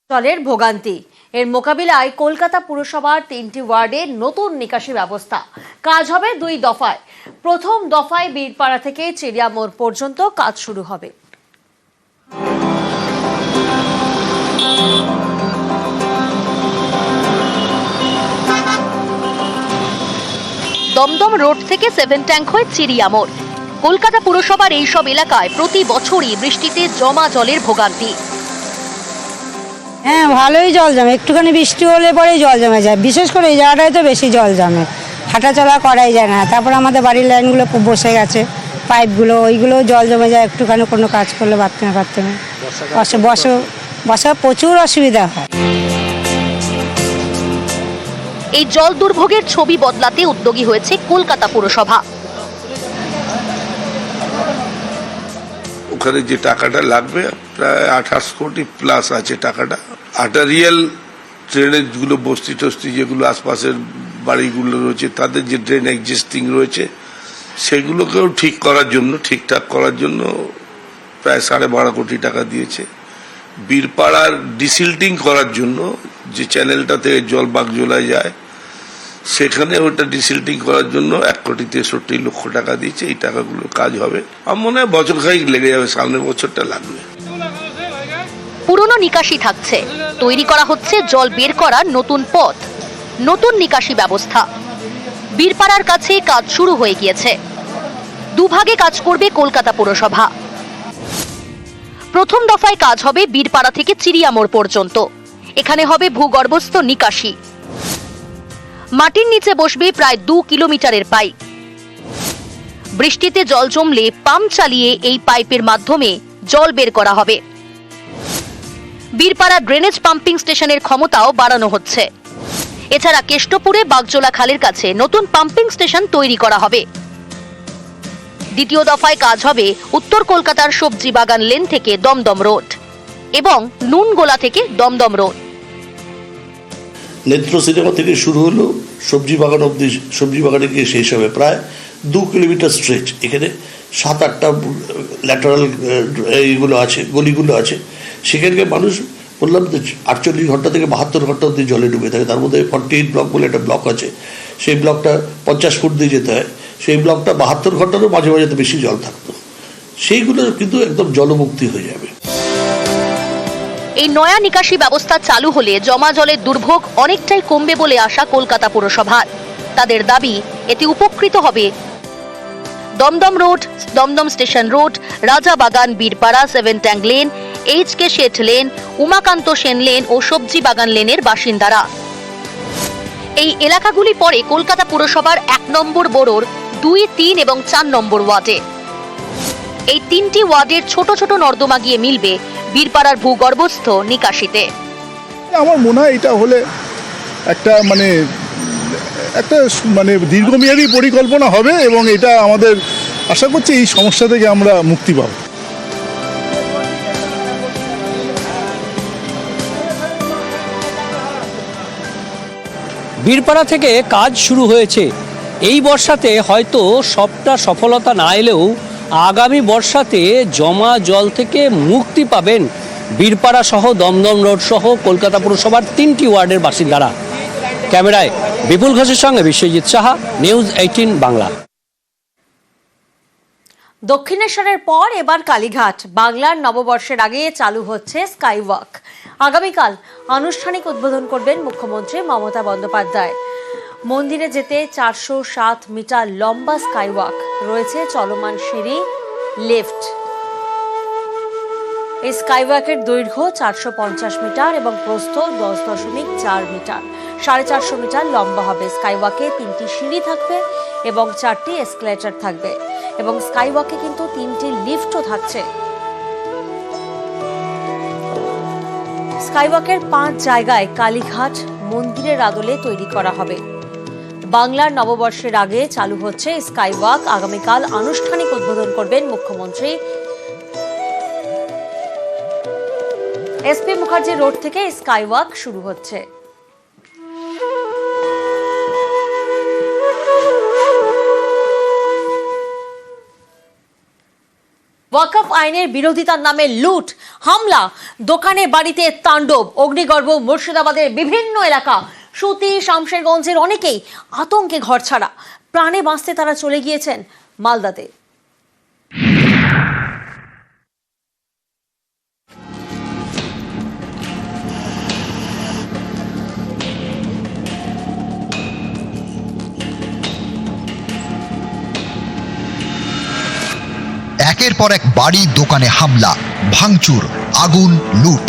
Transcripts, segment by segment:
জলের ভোগান্তি এর মোকাবিলায় কলকাতা পুরসভার 3টি ওয়ার্ডে নতুন নিকাশি ব্যবস্থা। কাজ হবে 2 দফায়। প্রথম দফায় বীরপাড়া থেকে চিড়িয়ামোড় পর্যন্ত কাজ শুরু হবে। দমদম রোড থেকে 7 ট্যাঙ্ক হয়ে চিড়িয়ামোড়। কলকাতা পুরসভার এইসব এলাকায় প্রতি বছরই বৃষ্টিতে জমা জলের ভোগান্তি। হ্যাঁ, ভালোই জল জমে, একটুখানি বৃষ্টি হলে পরেই জল জমে যায়। বিশেষ করে এই জায়গাটায় তো বেশি জল জমে, হাঁটাচলা করাই যায় না। তারপর আমাদের বাড়ির লাইনগুলো বসে গেছে, পাইপগুলো ওইগুলো জল জমে যায়। একটুখানি কোনো কাজ করলে বাথরুমে বসা প্রচুর অসুবিধা হয়। এই জল দুর্ভোগের ছবি বদলাতে উদ্যোগী হয়েছে কলকাতা পুরসভা। ওখানে যে টাকাটা লাগবে প্রায় 28 কোটি প্লাস আছে টাকাটা। আর্টারিয়াল ড্রেনেজ গুলো, বস্তি টস্তি যেগুলো আশপাশের বাড়িগুলো রয়েছে, তাদের যে ড্রেন এক্সিস্টিং রয়েছে সেগুলোকেও ঠিকঠাক করার জন্য প্রায় 12.5 কোটি টাকা দিয়েছে। বীরপাড়ার ডিসিল্টিং করার জন্য, যে চ্যানেলটাতে জল বাগজোলায় যায়, সেখানে ওটা ডিসিল্টিং করার জন্য 1,63,00,000 টাকা দিয়েছে। এই টাকাগুলো কাজ হবে, আমার মনে হয় বছর খানিক লেগে যাবে, সামনের বছরটা লাগবে। পুরনো নিকাশি থাকছে, তৈরি করা হচ্ছে জল বের করার নতুন পথ, নতুন নিকাশি ব্যবস্থা। বীরপাড়ার কাছে কাজ শুরু হয়ে গিয়েছে। দুভাগে কাজ করবে কলকাতা পুরসভা। প্রথম দফায় কাজ হবে বীরপাড়া থেকে চিড়িয়ামোড় পর্যন্ত। এখানে হবে ভূগর্ভস্থ নিকাশি। মাটির নিচে বসবে প্রায় 2 কিলোমিটারের পাইপ। বৃষ্টিতে জল জমলে পাম্প চালিয়ে এই পাইপের মাধ্যমে জল বের করা হবে। বীরপাড়া ড্রেনেজ পাম্পিং স্টেশনের ক্ষমতাও বাড়ানো হচ্ছে। এছাড়া কেষ্টপুরে বাগজোলা খালের কাছে নতুন পাম্পিং স্টেশন তৈরি করা হবে। দ্বিতীয় দফায় কাজ হবে উত্তর কলকাতার সবজি বাগান লেন থেকে দমদম রোড এবং নুনগোলা থেকে দমদম রোড। নেত্র সিনেমা থেকে শুরু হলো সবজি বাগান অব্দি, সবজি বাগানে গিয়ে শেষ হবে প্রায় 2 কিলোমিটার স্ট্রেচ। এখানে 7-8টা ল্যাটারাল এইগুলো আছে, গলিগুলো আছে। সেখানকার মানুষ বললাম যে 48 ঘন্টা থেকে 72 ঘন্টা অব্দি জলে ডুবে থাকে। তার মধ্যে 48 ব্লক বলে একটা ব্লক আছে, সেই ব্লকটা 50 ফুট দিয়ে যেতে হয়। সেই ব্লকটা 72 ঘন্টারও মাঝে মাঝে তো বেশি জল থাকতো। সেইগুলো কিন্তু একদম জলমুক্তি হয়ে যাবে। এই নয়া নিকাশি ব্যবস্থা চালু হলে জমা জলের দুর্ভোগ অনেকটাই কমবে বলে আশা কলকাতা পুরসভার। তাদের দাবি, এতে উপকৃত হবে Dumdum road, Dumdum station road, Rajabagan, Birpara, 7 tank lane, HK Sheth lane, Umakanta Sen lane ও সবজি বাগান লেনের বাসিন্দারা। এই এলাকাগুলি পড়ে কলকাতা পুরসভার 1 নম্বর বোরোর 2, 3 এবং 4 নম্বর ওয়ার্ডে। এই 3টি ওয়ার্ডের ছোট ছোট নর্দমা গিয়ে মিলবে বীরপাড়ার ভূগর্ভস্থ নিকাশিতে। আমার মনে হয় এটা হলে একটা দীর্ঘমেয়াদী পরিকল্পনা হবে এবং এটা আমাদের আশা করছি এই সমস্যা থেকে আমরা মুক্তি পাব। বীরপাড়া থেকে কাজ শুরু হয়েছে। এই বর্ষাতে হয়তো সবটা সফলতা না এলেও আগামী বর্ষাতে জমা জল থেকে মুক্তি পাবেন বীরপাড়া সহ দমদম রোড সহ কলকাতা পুরসভার 3টি ওয়ার্ডের বাসিন্দারা। ক্যামেরায় বিপুল ঘোষের সঙ্গে বিশ্বজিৎ সাহা, নিউজ 18 বাংলা। দক্ষিণেশ্বরের পর এবার কালীঘাট। বাংলার নববর্ষের আগে চালু হচ্ছে স্কাইওয়াক। আগামীকাল আনুষ্ঠানিক উদ্বোধন করবেন মুখ্যমন্ত্রী মমতা বন্দ্যোপাধ্যায়। মন্দিরে যেতে 407 মিটার লম্বা স্কাইওয়াক রয়েছে, চলমান সিঁড়ি, লিফট। এই স্কাইওয়াকের দৈর্ঘ্য 450 মিটার এবং প্রস্থ 10.4 মিটার। 450 মিটার লম্বা হবে। স্কাইওয়াকে 3টি সিঁড়ি থাকবে এবং 4টি এসকেলেটর থাকবে এবং স্কাইওয়াকে কিন্তু 3টি লিফটও থাকছে। স্কাইওয়াকের 5 জায়গায় কালীঘাট মন্দিরের আদলে তৈরি করা হবে। বাংলার নববর্ষের আগে চালু হচ্ছে স্কাইওয়াক। আগামীকাল আনুষ্ঠানিক উদ্বোধন করবেন মুখ্যমন্ত্রী। এসপি মুখার্জি রোড থেকে স্কাইওয়াক শুরু হচ্ছে। ওয়াকফ আইনের বিরোধিতার নামে লুট, হামলা, দোকানে বাড়িতে তাণ্ডব, অগ্নিগর্ভ মুর্শিদাবাদের বিভিন্ন এলাকা, সুতি, শামশেরগঞ্জের অনেকেই আতঙ্কে ঘরছাড়া। প্রাণে বাঁচতে তারা চলে গিয়েছেন মালদাতে। একের পর এক বাড়ি দোকানে হামলা, ভাঙচুর, আগুন, লুট।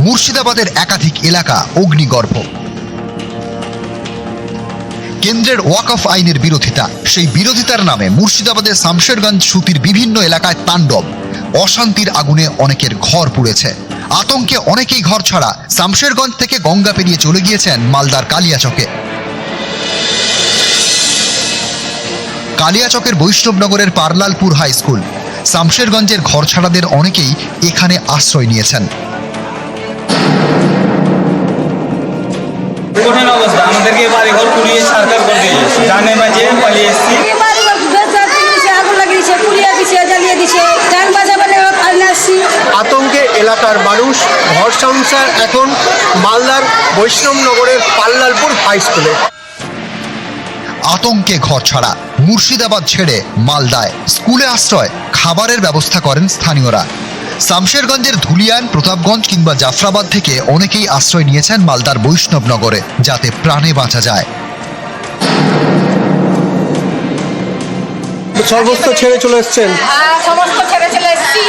মুর্শিদাবাদের একাধিক এলাকা অগ্নিগর্ভ। কেন্দ্রের ওয়াকফ আইনের বিরোধিতা, সেই বিরোধিতার নামে মুর্শিদাবাদের শামশেরগঞ্জ সুতির বিভিন্ন এলাকায় তাণ্ডব। অশান্তির আগুনে অনেকের ঘর পুড়েছে, আতঙ্কে অনেকেই ঘর ছাড়া শামশেরগঞ্জ থেকে গঙ্গা পেরিয়ে চলে গিয়েছেন মালদার কালিয়াচকে। কালিয়াচকের বৈষ্ণবনগরের পারলালপুর হাই স্কুল, শামশেরগঞ্জের ঘরছাড়াদের অনেকেই এখানে আশ্রয় নিয়েছেন। কঠিন অবস্থা, আমাদেরকে বাড়িঘর পুড়িয়ে ছাড়খার করে দিয়েছে, জানে বাজে পালিয়ে এসেছি। আতঙ্কে এলাকার মানুষ, ঘর সংসার এখন মালদার বৈষ্ণবনগরের পাল্লালপুর হাই স্কুলে। আতঙ্কে ঘর ছাড়া মুর্শিদাবাদ ছেড়ে মালদায় স্কুলে আশ্রয়, খাবারের ব্যবস্থা করেন স্থানীয়রা। শামশেরগঞ্জের ধুলিয়ান, প্রতাপগঞ্জ কিংবা জাফরাবাদ থেকে অনেকেই আশ্রয় নিয়েছেন মালদার বৈষ্ণবনগরে, যাতে প্রাণে বাঁচা যায়। সর্বস্ব ছেড়ে চলে এসছেন? সমস্ত ছেড়ে চলে এসেছি।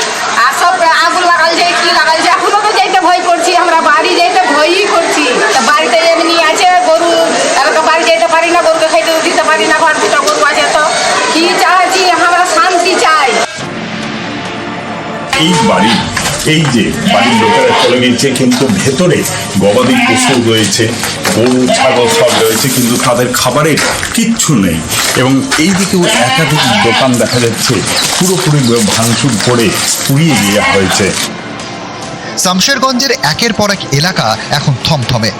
আর সব আগুন লাগাল যায়, কি লাগাল যায়, এখনো তো যেতে ভয় করছি, আমরা বাড়ি যেতে ভয়ই করছি। বাড়িতে এমনি আছে গরু, বাড়ি যেতে পারি না, গরুকে খাইতে দিতে পারি না, ঘর দুটো গরু আছে। তো কি চাচ্ছি, আমরা শান্তি চাই। এই বাড়ি, এই যে বাড়ির লোকেরা চলে গিয়েছে, কিন্তু ভেতরে গবাদি পশু রয়েছে, গরু ছাগল সব রয়েছে, কিন্তু তাদের খাবারের কিচ্ছু নেই। এবং এই দিকেও একাধিক দোকান দেখা যাচ্ছে পুরোপুরি ভাঙচুর করে পুড়িয়ে দেওয়া হয়েছে। শামশেরগঞ্জের একের পর এক এলাকা এখন থমথমে,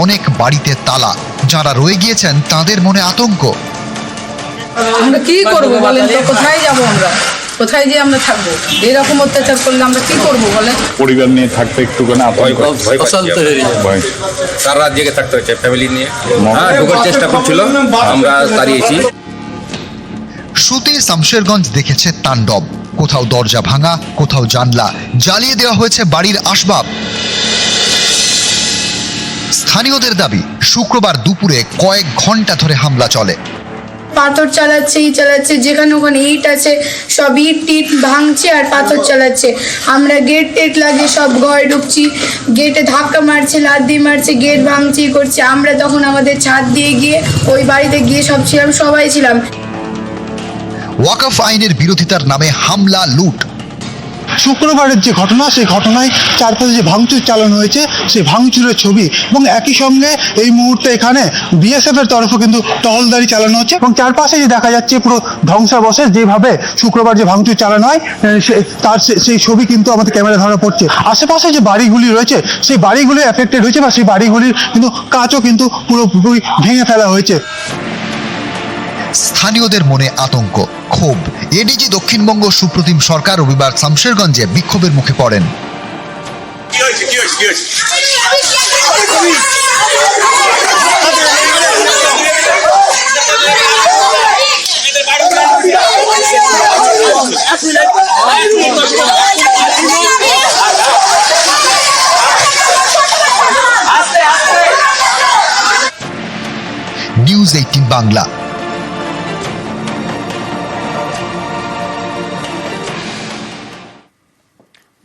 অনেক বাড়িতে তালা। যারা রয়ে গিয়েছেন তাদের মনে আতঙ্ক। আমরা কি করবো বলেন তো, কোথায় যাবো আমরা, কোথায় যে আমরা থাকবো? এরকম অত্যাচার করলে আমরা কি করবো বলেন? পরিবার নিয়ে থাকতে একটুখানি ভয়, সারা রাত জেগে থাকতে হচ্ছে ফ্যামিলি নিয়ে। ঢোকার চেষ্টা করছিল, আমরা তাড়িয়েছি। সুতি শামশেরগঞ্জ দেখেছে তাণ্ডব। কোথাও দরজা ভাঙা, কোথাও জানলা জ্বালিয়ে দেওয়া হয়েছে, বাড়ির আসবাব। স্থানীয়দের দাবি, শুক্রবার দুপুরে কয়েক ঘন্টা ধরে হামলা চলে। পাথর চালাচ্ছে, যেখানে ওখানে ইট আছে সব ইট টিট ভাঙছে আর পাথর চালাচ্ছে। আমরা গেট টেট লাগিয়ে সব ঘরে ঢুকছি, গেটে ধাক্কা মারছে, লাথি মারছে, গেট ভাঙচি করছে। আমরা তখন আমাদের ছাদ দিয়ে গিয়ে ওই বাড়িতে গিয়ে সব ছিলাম, সবাই ছিলাম। ওয়াকফ আইনের বিরোধিতার নামে হামলা, লুট। শুক্রবারের যে ঘটনা, সেই ঘটনায় চারপাশে যে ভাঙচুর চালানো হয়েছে, সেই ভাঙচুরের ছবি, এবং একই সঙ্গে এই মুহূর্তে এখানে বিএসএফ এর তরফে কিন্তু টহলদারি চালানো হচ্ছে। এবং চারপাশে যে দেখা যাচ্ছে পুরো ধ্বংসাবশেষ, যেভাবে শুক্রবার যে ভাঙচুর চালানো হয় তার সেই ছবি কিন্তু আমাদের ক্যামেরা ধরা পড়ছে। আশেপাশে যে বাড়িগুলি রয়েছে, সেই বাড়িগুলি এফেক্টেড হয়েছে, বা সেই বাড়িগুলির কিন্তু কাঁচও কিন্তু পুরোপুরি ভেঙে ফেলা হয়েছে। স্থানীয়দের মনে আতঙ্ক, ক্ষোভ। এডিজি দক্ষিণবঙ্গ সুপ্রতিম সরকার রবিবার শামশেরগঞ্জে বিক্ষোভের মুখে পড়েন। নিউজ 18 বাংলা।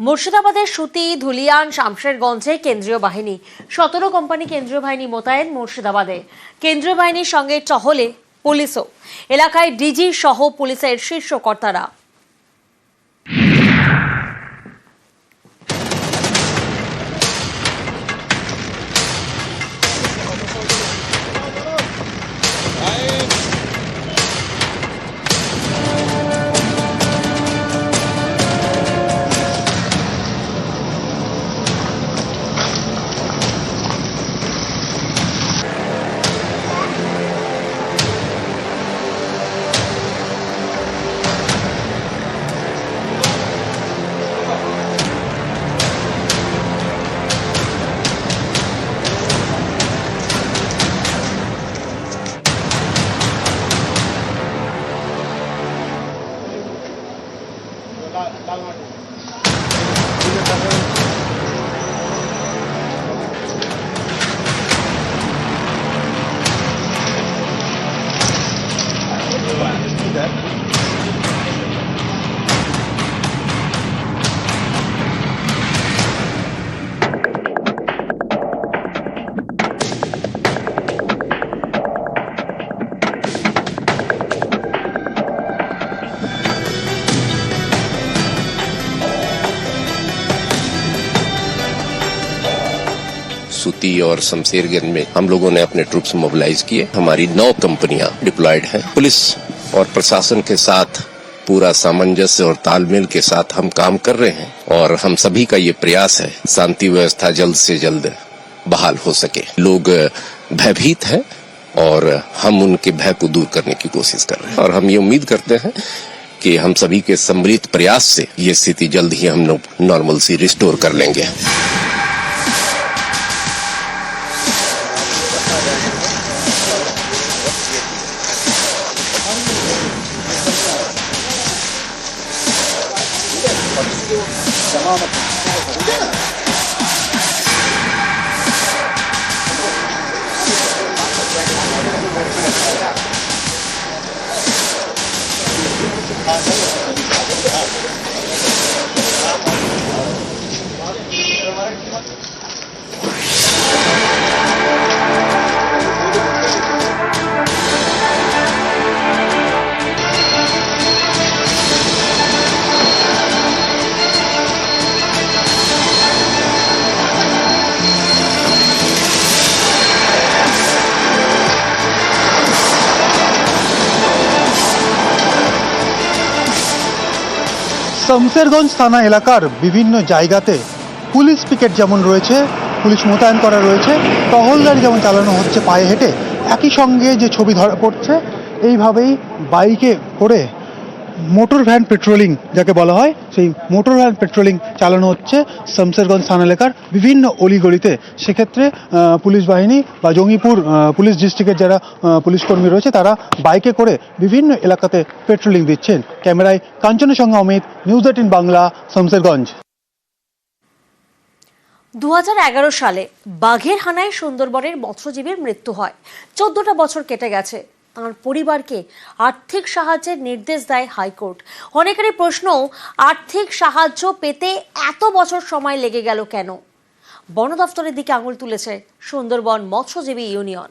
মুর্শিদাবাদের সুতি, ধুলিয়ান, শামশেরগঞ্জে কেন্দ্রীয় বাহিনী, 17 কোম্পানি কেন্দ্রীয় বাহিনী মোতায়েন মুর্শিদাবাদে। কেন্দ্রীয় বাহিনীর সঙ্গে টহলে পুলিশও। এলাকায় ডিজি সহ পুলিশের শীর্ষ কর্তারা। सूती और शमशेरगंज में हम लोगों ने अपने ट्रूप्स मोबिलाइज किए। हमारी 9 कंपनियां डिप्लॉयड हैं। पुलिस और प्रशासन के साथ पूरा सामंजस्य और तालमेल के साथ हम काम कर रहे हैं और हम सभी का ये प्रयास है शांति व्यवस्था जल्द से जल्द बहाल हो सके। लोग भयभीत हैं और हम उनके भय को दूर करने की कोशिश कर रहे हैं और हम ये उम्मीद करते हैं कि हम सभी के सम्मिलित प्रयास से ये स्थिति जल्द ही हम लोग नॉर्मल सी रिस्टोर कर लेंगे। শমশেরগঞ্জ থানা এলাকার বিভিন্ন জায়গাতে পুলিশ পিকেট যেমন রয়েছে, পুলিশ মোতায়েন করা রয়েছে, টহলদারি যেমন চালানো হচ্ছে পায়ে হেঁটে, একই সঙ্গে যে ছবি ধরা পড়ছে এইভাবেই বাইকে করে মোটর ভ্যান পেট্রোলিং যাকে বলা হয় সেই মোটর ভ্যান পেট্রোলিং চালানো হচ্ছে শমশেরগঞ্জ থানা এলাকার বিভিন্ন অলিগলিতে। সেক্ষেত্রে পুলিশ বাহিনী বা জঙ্গিপুর পুলিশ ডিস্ট্রিক্টের যারা পুলিশ কর্মী রয়েছে তারা বাইকে করে বিভিন্ন এলাকাতে পেট্রোলিং দিচ্ছেন। ক্যামেরায় কাঞ্চনের সঙ্গে অমিত, নিউজ 18 বাংলা, শমশেরগঞ্জ। 2011 সালে বাঘের হানায় সুন্দরবনের মৎস্যজীবীর মৃত্যু হয়। 14টা বছর কেটে গেছে। তার পরিবারকে আর্থিক সাহায্যের নির্দেশ দেয় হাইকোর্ট। অনেকেরই প্রশ্ন, আর্থিক সাহায্য পেতে এত বছর সময় লেগে গেল কেন? বন দফতরের দিকে আঙুল তুলেছে সুন্দরবন মৎস্যজীবী ইউনিয়ন।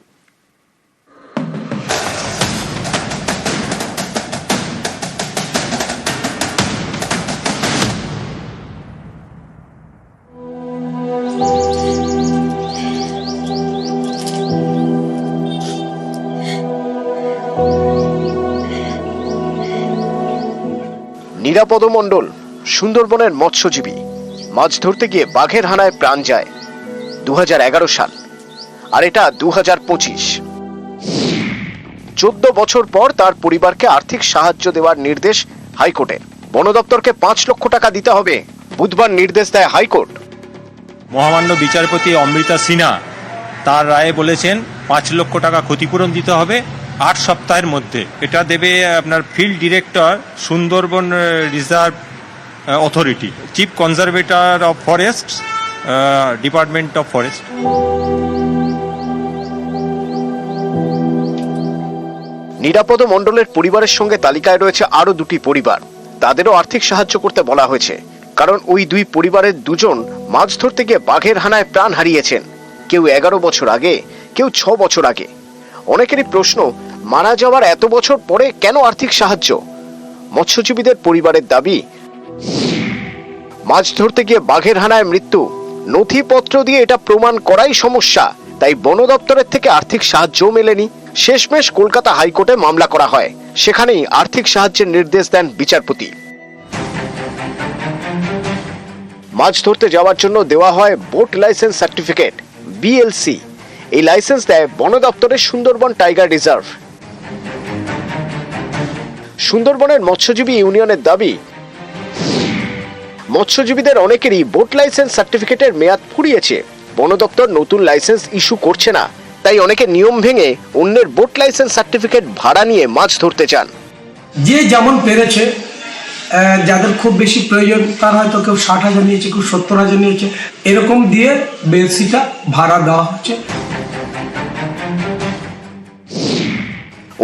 নিরাপদ মণ্ডল সুন্দরবনের মৎস্যজীবী, মাছ ধরতে গিয়ে বাঘের হানায় প্রাণ যায়। 2011 সাল, আর এটা 2025। 14 বছর পর তার পরিবারকে আর্থিক সাহায্য দেওয়ার নির্দেশ হাইকোর্টের। বন দপ্তরকে 5 লক্ষ টাকা দিতে হবে, বুধবার নির্দেশ দেয় হাইকোর্ট। মহামান্য বিচারপতি অমৃতা সিনহা তার রায়ে বলেছেন 5 লক্ষ টাকা ক্ষতিপূরণ দিতে হবে 8 সপ্তাহের মধ্যে। এটা দেবে আপনার field director, Sundarban reserve authority, chief conservator of forest, department of forest. নিরাপদ মণ্ডলের পরিবারের সঙ্গে তালিকায় রয়েছে আরো 2টি পরিবার। তাদেরও আর্থিক সাহায্য করতে বলা হয়েছে, কারণ ওই 2 পরিবারের 2 জন মাছ ধরতে গিয়ে বাঘের হানায় প্রাণ হারিয়েছেন। কেউ 11 বছর আগে, কেউ 6 বছর আগে। অনেকেরই প্রশ্ন, মারা যাওয়ার এত বছর পরে কেন আর্থিক সাহায্য? মৎস্যজীবীদের পরিবারের দাবি, মাছ ধরতে গিয়ে বাঘের হানায় মৃত্যু, নথিপত্র দিয়ে এটা প্রমাণ করাই সমস্যা, তাই বন দপ্তরের থেকে আর্থিক সাহায্যও মেলেনি। শেষমেশ কলকাতা হাইকোর্টে মামলা করা হয়, সেখানেই আর্থিক সাহায্যের নির্দেশ দেন বিচারপতি। মাছ ধরতে যাওয়ার জন্য দেওয়া হয় বোট লাইসেন্স সার্টিফিকেট, বিএলসি। এই লাইসেন্স দেয় বন দপ্তরের সুন্দরবন টাইগার রিজার্ভ। সুন্দরবনের মৎস্যজীবী ইউনিয়নের দাবি, মৎস্যজীবীদের অনেকেরই বোট লাইসেন্স সার্টিফিকেটের মেয়াদ ফুরিয়েছে। বন দপ্তর নতুন লাইসেন্স ইস্যু করছে না, তাই অনেকে নিয়ম ভেঙে অন্যের বোট লাইসেন্স সার্টিফিকেট ভাড়া নিয়ে মাছ ধরতে চান। যে যেমন পেরেছে, যাদের খুব বেশি প্রয়োজন তার হয়তো কেউ 60,000 নিয়েছে, কেউ 70,000 নিয়েছে, এরকম দিয়ে বেলসিটা ভাড়া দেওয়া হচ্ছে।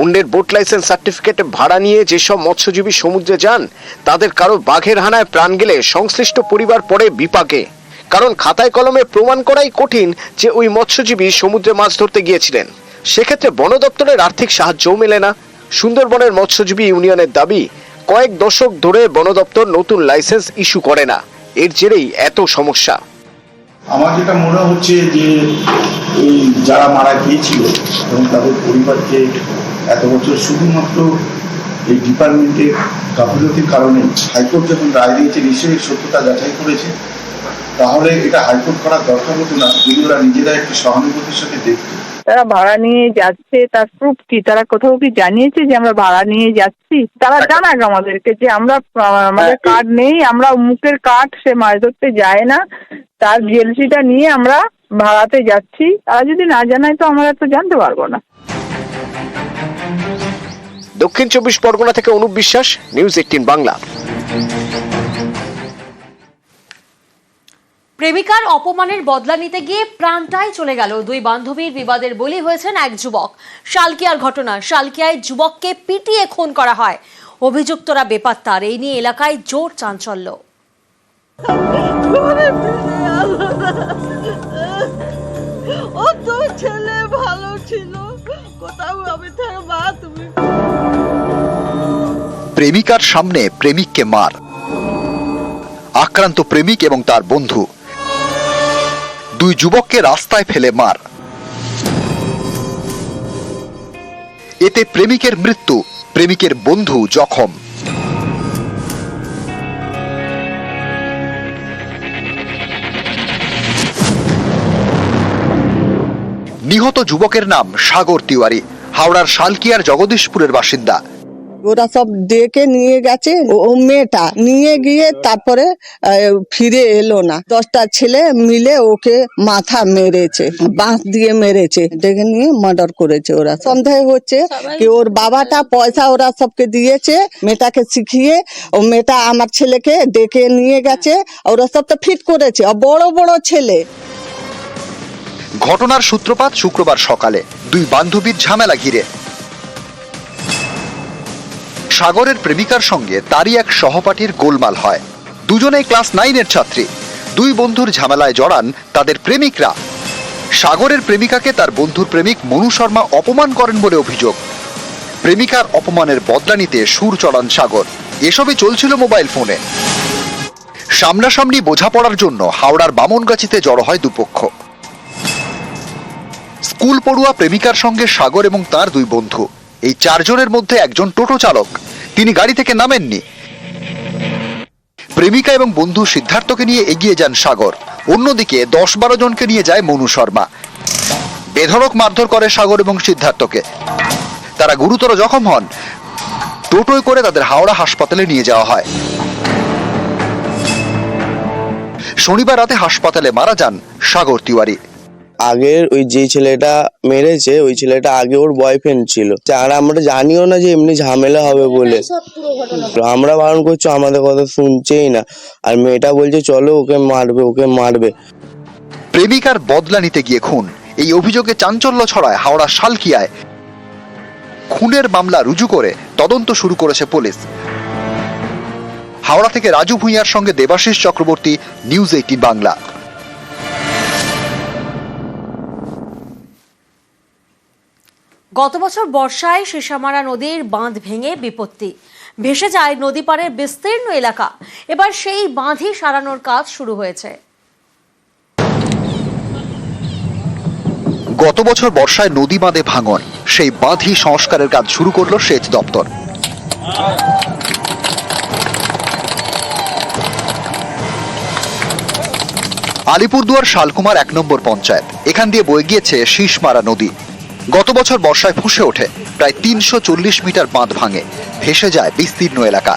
অন্যের বোট লাইসেন্স সার্টিফিকেট ভাড়া নিয়ে যেসব মৎস্যজীবী সমুদ্রে যান, তাদের কারো বাঘের হানায় প্রাণ গেলে সংশ্লিষ্ট পরিবার পড়ে বিপাকে। কারণ খাতায় কলমে প্রমাণ করাই কঠিন যে ওই মৎস্যজীবী সমুদ্রে মাছ ধরতে গিয়েছিলেন। সেক্ষেত্রে বন দপ্তরের আর্থিক সাহায্যও মেলে না। সুন্দরবনের মৎস্যজীবী ইউনিয়নের দাবি, কয়েক দশক ধরে বন দপ্তর নতুন লাইসেন্স ইস্যু করে না, এর জেরেই এত সমস্যা। আমার যেটা মনে হচ্ছে যে এই যারা মারা গিয়েছিল এবং তাদের পরিবারকে এত বছর শুধুমাত্র এই ডিপার্টমেন্টের গাফিলতির কারণে হাইকোর্ট যখন রায় দিয়েছে, নিশ্চয়ই সত্যতা যাচাই করেছে, তাহলে এটা হাইকোর্ট করার দরকার হতো না যদি ওরা নিজেরা একটু সহানুভূতির সাথে দেখত। তারা ভাড়া নিয়ে যাচ্ছে, তার প্রুফ কি? তারা কোথাও কি জানিয়েছে যে আমরা ভাড়া নিয়ে যাচ্ছি? তারা জানাক আমাদেরকে যে আমরা আমাদের কার্ড নেই, আমরা মুখের কার্ড, সে মাছ ধরতে যায় না, তার জিএলসিটা নিয়ে আমরা ভাড়াতে যাচ্ছি। তারা যদি না জানায় তো আমরা তো জানতে পারবো না। দক্ষিণ 24 পরগনা থেকে অনুপ বিশ্বাস, নিউজ 18 বাংলা। প্রেমিকার অপমানের বদলা নিতে গিয়ে প্রাণটাই চলে গেল দুই বান্ধবীর বিবাদের বলি হয়েছেন এক যুবক। শালকিয়ার ঘটনা, শালকিয়ায় যুবককে পিটিয়ে খুন করা হয়, অভিযুক্তরা বেপাত্তার। এই নিয়ে এলাকায় জোর চাঞ্চল্য। ও তো ছেলে ভালো ছিল, কোথাও আমি থাকবা তুমি। প্রেমিকার সামনে প্রেমিককে মার, আক্রান্ত প্রেমিক এবং তার বন্ধু, দুই যুবককে রাস্তায় ফেলে মার। এতে প্রেমিকের মৃত্যু, প্রেমিকের বন্ধু জখম। নিহত যুবকের নাম সাগর তিওয়ারি, হাওড়ার শালকিয়ার জগদীশপুরের বাসিন্দা। ওরা সব ডেকে নিয়ে গেছে, ও মেয়েটা নিয়ে গিয়ে তারপরে ফিরে এলো না। 10টা ছেলে মিলে ওকে মাথা মেরেছে, বাঁশ দিয়ে মেরেছে, ডেকে নিয়ে মার্ডার করেছে। ওরা সন্দেহ হচ্ছে কি ওর বাবাটা পয়সা ওরা সবকে দিয়েছে মেয়েটাকে শিখিয়ে, ও মেয়েটা আমার ছেলেকে ডেকে নিয়ে গেছে, ওরা সব তো ফিট করেছে, বড় বড় ছেলে। ঘটনার সূত্রপাত শুক্রবার সকালে দুই বান্ধবীর ঝামেলা ঘিরে। সাগরের প্রেমিকার সঙ্গে তারই এক সহপাঠীর গোলমাল হয়। দুজনেই ক্লাস 9-এর ছাত্রী। দুই বন্ধুর ঝামেলায় জড়ান তাদের প্রেমিকরা। সাগরের প্রেমিকাকে তার বন্ধুর প্রেমিক মনু শর্মা অপমান করেন বলে অভিযোগ। প্রেমিকার অপমানের বদলা নিতে সুর চড়ান সাগর। এসবই চলছিল মোবাইল ফোনে। সামনাসামনি বোঝাপড়ার জন্য হাওড়ার বামনগাছিতে জড়ো হয় দুপক্ষ। স্কুল পড়ুয়া প্রেমিকার সঙ্গে সাগর এবং তার দুই বন্ধু, এই 4 জনের মধ্যে একজন টোটো চালক, তিনি গাড়ি থেকে নামেননি। প্রেমিকা এবং বন্ধু সিদ্ধার্থকে নিয়ে এগিয়ে যান সাগর। অন্যদিকে 10-12 জনকে নিয়ে যায় মনু শর্মা। বেধড়ক মারধর করে সাগর এবং সিদ্ধার্থকে। তারা গুরুতর জখম হন। টোটোয় করে তাদের হাওড়া হাসপাতালে নিয়ে যাওয়া হয়। শনিবার রাতে হাসপাতালে মারা যান সাগর তিওয়ারি। আগের ওই যে ছেলেটা মেরেছে, ওই ছেলেটা আগে ওর বয়ফ্রেন্ড ছিল, আর আমরা জানিও না যে এমনি ঝামেলা হবে বলে। আমরা বারণ করছি, আমাদের কথা শুনছেই না, আর মেয়েটা বলছে চলো ওকে মারবে, ওকে মারবে। প্রেমিকার বদলা নিতে গিয়ে খুন, এই অভিযোগে চাঞ্চল্য ছড়ায় হাওড়া শালকিয়ায়। খুনের মামলা রুজু করে তদন্ত শুরু করেছে পুলিশ। হাওড়া থেকে রাজু ভূঁইয়ার সঙ্গে দেবাশিস চক্রবর্তী, নিউজ 18 বাংলা। গত বছর বর্ষায় সিসামারা নদীর বাঁধ ভেঙে বিপত্তি, ভেসে যায় নদী পাড়ের বিস্তীর্ণ এলাকা। এবার সেই বাঁধই সারানোর কাজ শুরু হয়েছে। গত বছর বর্ষায় নদী বাঁধে ভাঙন, সেই বাঁধই সংস্কারের কাজ শুরু করলো সেচ দপ্তর। আলিপুরদুয়ার শালকুমার 1 নম্বর পঞ্চায়েত, এখান দিয়ে বয়ে গিয়েছে শীষমারা নদী। গত বছর বর্ষায় ফুঁসে ওঠে, প্রায় 340 মিটার বাঁধ ভাঙে, ভেসে যায় বিস্তীর্ণ এলাকা।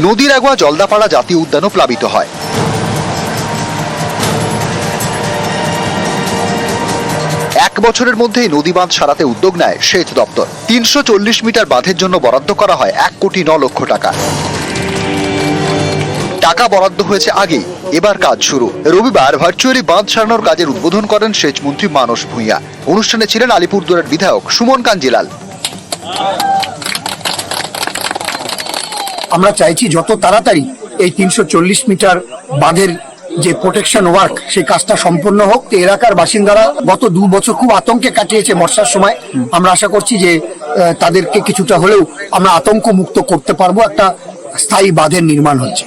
নদীর আগোয়া জলদাপাড়া জাতীয় উদ্যানও প্লাবিত হয়। এক বছরের মধ্যেই নদী বাঁধ সারাতে উদ্যোগ নেয় সেচ দপ্তর। 340 মিটার বাঁধের জন্য বরাদ্দ করা হয় 1,09,00,000 টাকা। টাকা বরাদ্দ হয়েছে আগেই, এবার কাজ শুরু। রবিবার ভার্চুয়ালি বাঁধ সারানোর কাজের উদ্বোধন করেন সেচ মন্ত্রী মানস ভূঁইয়া। অনুষ্ঠানে ছিলেন আলিপুরদুয়ারের বিধায়ক সুমন কাঞ্জিলাল। আমরা চাইছি যত তাড়াতাড়ি এই 340 মিটার বাঁধের যে প্রোটেকশন ওয়ার্ক, সেই কাজটা সম্পূর্ণ হোক। এলাকার বাসিন্দারা গত 2 বছর খুব আতঙ্কে কাটিয়েছে বর্ষার সময়। আমরা আশা করছি যে তাদেরকে কিছুটা হলেও আমরা আতঙ্ক মুক্ত করতে পারবো। একটা স্থায়ী বাঁধের নির্মাণ হচ্ছে।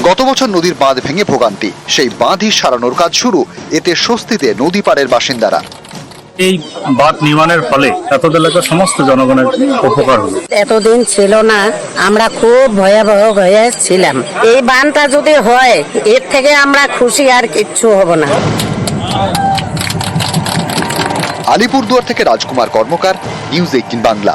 গত বছর নদীর বাঁধ ভেঙে ভোগান্তি, সেই বাঁধই সারানোর কাজ শুরু, এতে স্বস্তিতে নদী পাড়ের বাসিন্দারা। এই বাঁধ নির্মাণের ফলে এতদ এলাকার সমস্ত জনগণের উপকার হলো। এতদিন ছিল না, আমরা খুব ভয়াবহ হয়ে ছিলাম। এই বাঁধটা যদি হয়, এর থেকে আমরা খুশি, আর কিচ্ছু হব না। আলিপুরদুয়ার থেকে রাজকুমার কর্মকার, নিউজ 18 বাংলা।